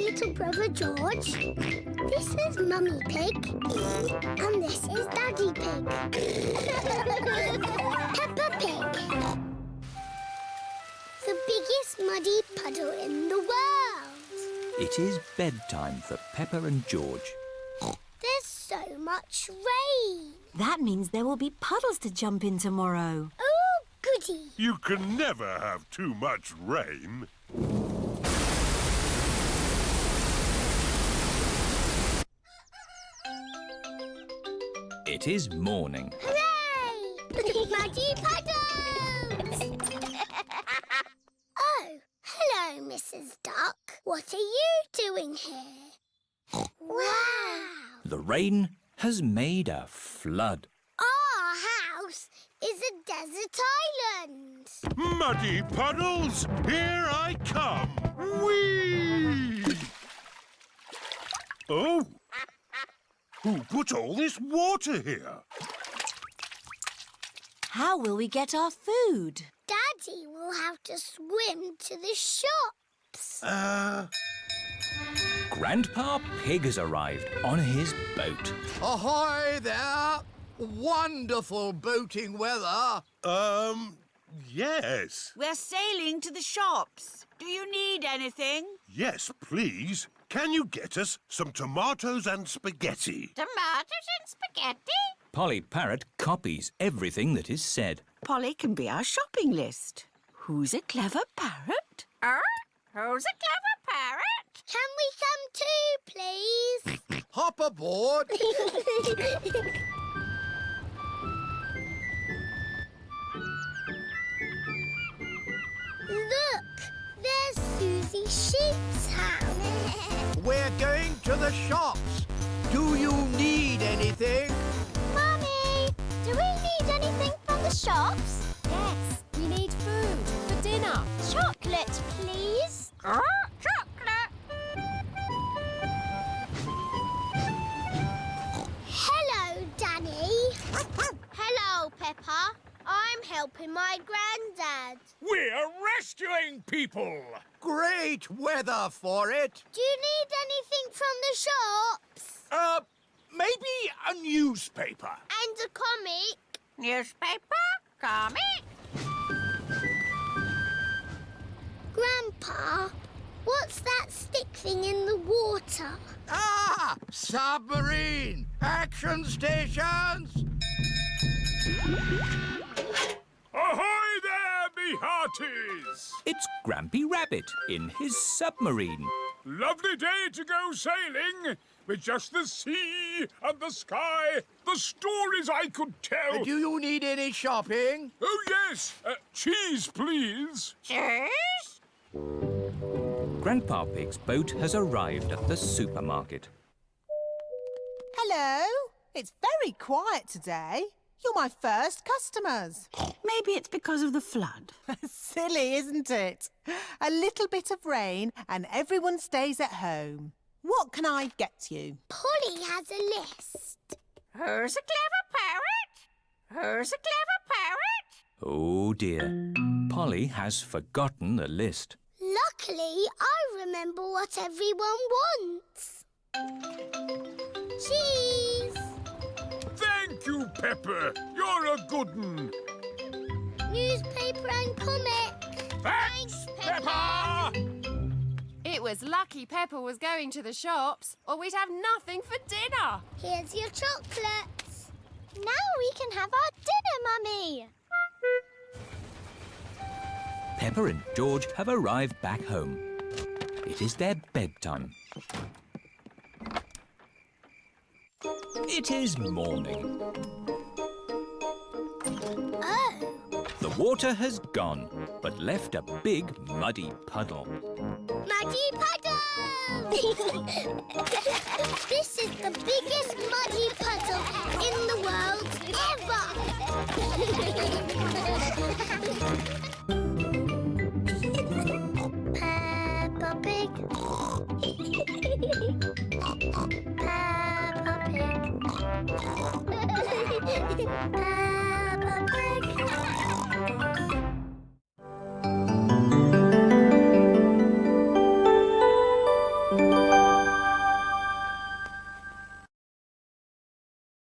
little brother George. This is Mummy Pig. And this is Daddy Pig. Peppa Pig. The biggest muddy puddle in the world. It is bedtime for Peppa and George. There's so much rain. That means there will be puddles to jump in tomorrow. Oh, goody. You can never have too much rain. It is morning. Hooray! Muddy puddles! Oh, hello, Mrs. Duck. What are you doing here? Wow! The rain has made a flood. Our house is a desert island. Muddy puddles, here I come. Whee! Oh! Who put all this water here? How will we get our food? Daddy will have to swim to the shops. Grandpa Pig has arrived on his boat. Ahoy there! Wonderful boating weather. Yes. We're sailing to the shops. Do you need anything? Yes, please. Can you get us some tomatoes and spaghetti? Tomatoes and spaghetti? Polly Parrot copies everything that is said. Polly can be our shopping list. Who's a clever parrot? Who's a clever parrot? Can we come too, please? Hop aboard. Look, there's Susie Sheep's house. We're going to the shops. Do you need anything? Mummy, do we need anything from the shops? Yes, we need food for dinner. Chocolate, please. Chocolate! Hello, Danny. Hello, Peppa. I'm helping my granddad. We're rescuing people! Great weather for it. Do you need anything from the shops? Maybe a newspaper. And a comic? Newspaper? Comic? Grandpa, what's that stick thing in the water? Ah, submarine. Action stations. Ahoy there, me hearties! It's Grampy Rabbit in his submarine. Lovely day to go sailing, with just the sea and the sky, the stories I could tell. Do you need any shopping? Oh, yes. Cheese, please. Cheese? Grandpa Pig's boat has arrived at the supermarket. Hello. It's very quiet today. You're my first customers. Maybe it's because of the flood. Silly, isn't it? A little bit of rain and everyone stays at home. What can I get you? Polly has a list. Who's a clever parrot? Who's a clever parrot? Oh dear. Polly has forgotten the list. Luckily, I remember what everyone wants. Cheese. Thank you, Pepper. You're a good un. Newspaper and comic. Thanks, Peppa! It was lucky Peppa was going to the shops, or we'd have nothing for dinner. Here's your chocolates. Now we can have our dinner, Mummy. Peppa and George have arrived back home. It is their bedtime. It is morning. Oh. The water has gone, but left a big muddy puddle. Muddy puddle! This is the biggest muddy puddle in the world ever!